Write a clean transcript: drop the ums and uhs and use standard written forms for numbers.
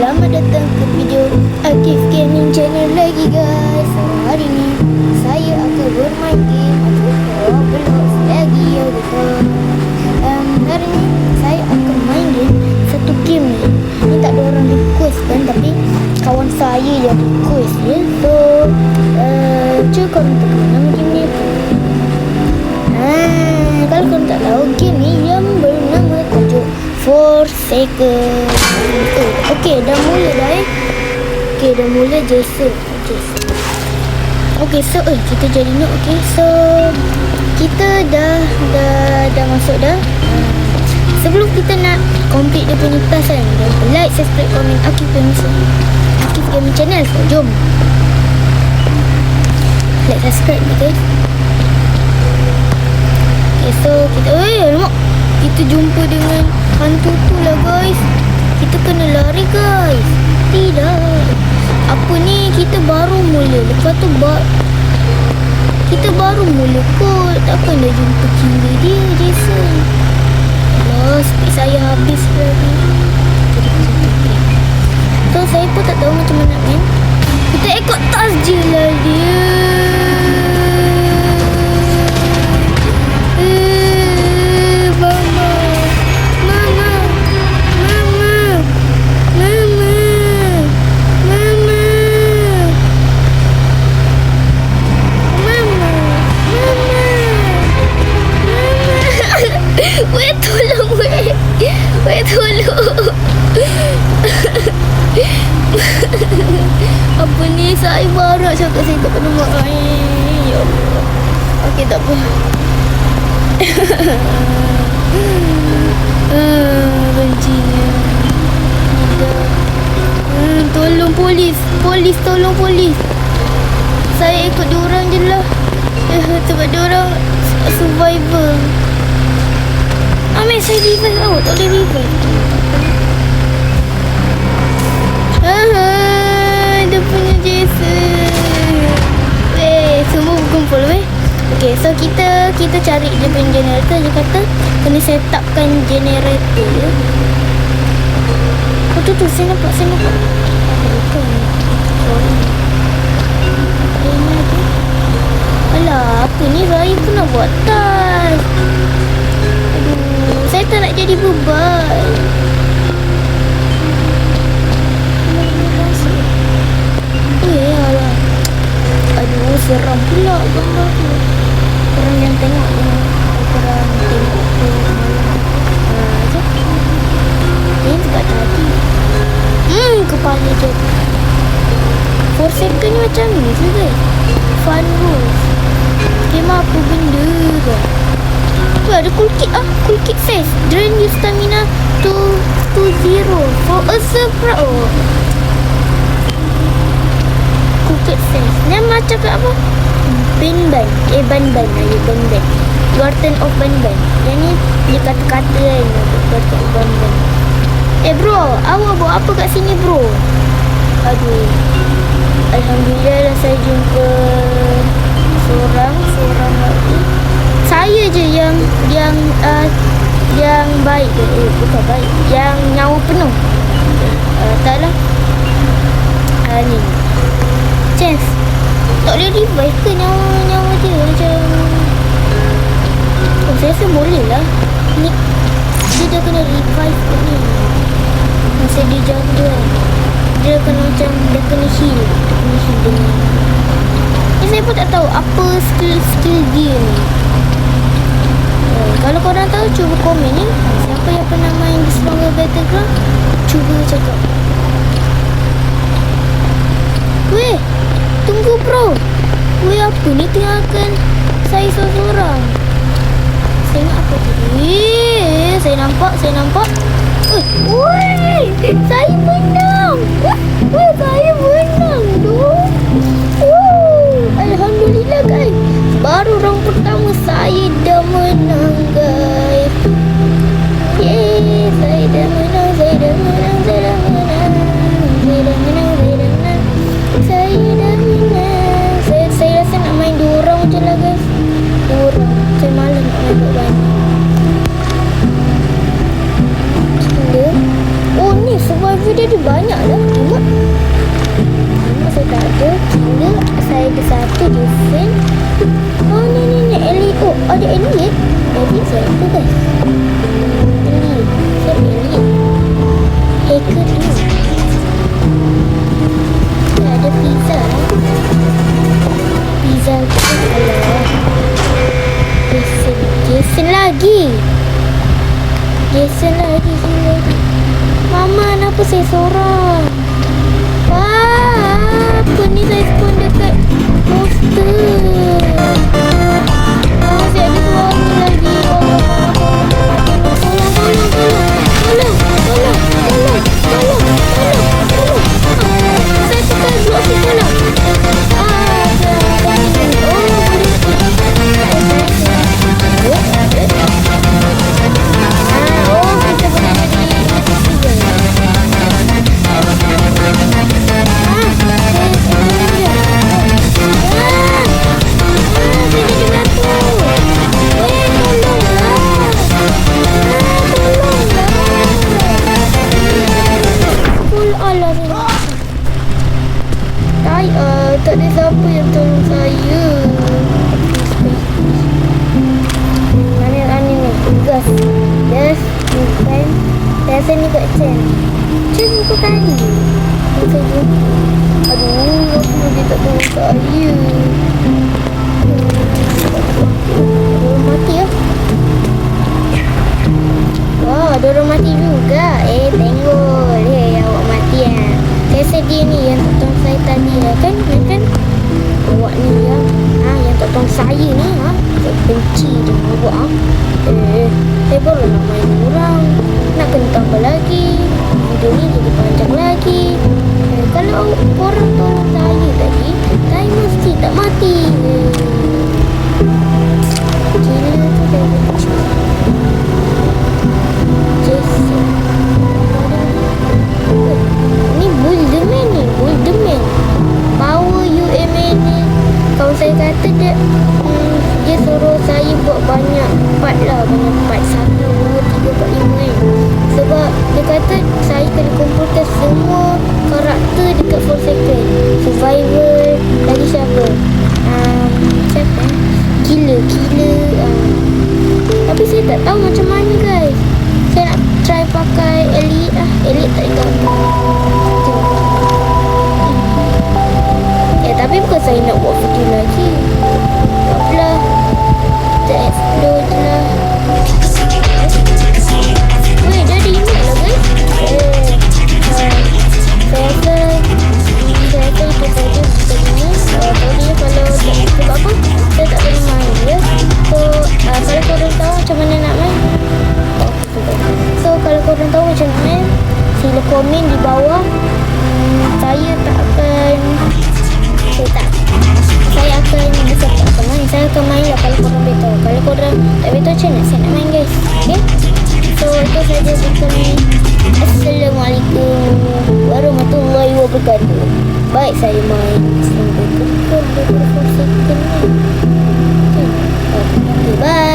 Selamat datang ke video Akif Gaming Channel lagi guys. So hari ni saya akan bermain game Roblox lagi ya guys. Hari ni saya akan main game satu game ni. Ni tak ada orang request kan, tapi kawan saya yang request ya. So cuba korang tengok nama game ni apa. Kalau korang tak tahu, game ni yang bernama tajuk Forsaken. Okey, dah mula dah Okey, dah mula Jason. Okey, so kita jadi noob. Okey, so kita dah masuk dah. Sebelum kita nak complete dia punya task kan, like, subscribe, komen Akif Gaming Channel. So jom like, subscribe ni guys. Okay, so kita alamak, kita jumpa dengan hantu tu lah guys. Kita kena lari guys. Tidak, apa ni, kita baru mula. Lepas tu kita baru mula kot. Takkan dah jumpa killer dia, Jason. Alah, speed saya habis lagi. So saya pun tak tahu macam mana main. Kita ikut task je lah dia. Apa ni, saya baru nak cakap saya tak pernah main. Ya Allah. Okey, tak apa. Bencinya. Tolong polis. Tolong polis. Saya ikut diorang je lah. Sebab diorang survivor. Ambil saya revive tau. Tak boleh revive. Dia punya Jason. Semua berkumpul weh. Okay, so kita cari dia punya generator. Dia kata kena set upkan generator ya. Oh tu saya nampak. Bukan. Alah, apa ni, saya kena buat task. Aduh, saya tak nak jadi beban. Aduh, seram pula gambar tu. Korang yang tengok tu, korang tengok tu malam. Ini dekat tadi. Kepala je. Forsaken ni macam ni tu guys. Fun rules. Game apa benda tu. Ada cool kit Cool kit says drain your stamina to 0 for a surprise. Ni macam kat apa? Ban-ban. Ban-ban. Garden of Ban-ban. Yang ni dia kata-kata kan. Garden of Ban-ban. Bro, awak buat apa kat sini bro? Aduh. Alhamdulillah lah saya jumpa seorang lagi. Saya je yang baik ke? Bukan baik. Yang nyawa penuh. Taklah. Ni. Chance. Tak boleh revive ke nyawa dia macam. Saya rasa boleh lah. Ni dia dah kena revive ke ni. Masa dia jaga kan, dia kena macam dia kena heal dengan ni. Saya pun tak tahu apa skill dia ni. Kalau korang tahu, cuba komen ni. Siapa yang pernah main di Stronger Battleground, cuba cakap. Weh, tunggu bro. Weh, apa ni tinggalkan saya seorang. Saya nak apa tadi? Saya nampak. Weh, saya menang. Saya menang tu. Alhamdulillah guys. Baru round pertama saya dah menang guys. Yeay, saya dah menang. Saya rasa nak main 2 round je lah guys. 2 round. Saya malas nak main banyak. seorang. Apa ni saya spawn dekat poster. Masih ada dua ni lagi. Tolong. Saya tekan blok situ lah. Tak ada siapa yang tolong saya. Mana ni gas. Yes, bukan. Biasa ni kat Chen. Chen bukan tadi. Aduh, apa dia tak tolong saya. Mati lah. Wah, ada orang mati juga. Tenggol. Awak mati lah. Saya sedih ni yang tolong saya tadi lah kan. Awak ni yang tak tolong saya ni saya benci dengan awak. Saya baru nak main orang. Nak kena tambah lagi. Video ni jadi panjang lagi. Kalau korang tolong saya tadi, saya mesti tak mati. Gila tu saya benci. Jason. Ni Bullderman ni. Bullderman. Power UMN ni. Kalau saya kata dia suruh saya buat banyak part lah. Banyak part 1, 2, 3, 4, 5 kan. Sebab dia kata saya kena kumpulkan semua karakter dekat 4 second. Survival. Lagi siapa? Siapa? Killer. Tapi saya tak tahu macam mana guys. Saya nak try pakai Elite lah. Elite tak tahu. Tapi bukan saya nak buat video lagi. Takpelah. Kita explore je lah. Weh, dah ada email lah guys. Saya rasa itu saja untuk ini. Sorry kalau sebab apa saya tak boleh main ya. So kalau korang tahu macam mana nak main, so kalau korang tahu macam mana, sila komen di bawah. Saya akan saya akan main lah kalau korang beritahu. Kalau korang tak beritahu macam mana saya nak main guys. Okay, so itu saja untuk ni. Assalamualaikum warahmatullahi wabarakatuh. Baik, saya main sampai ke 4 second ni. Okay, bye.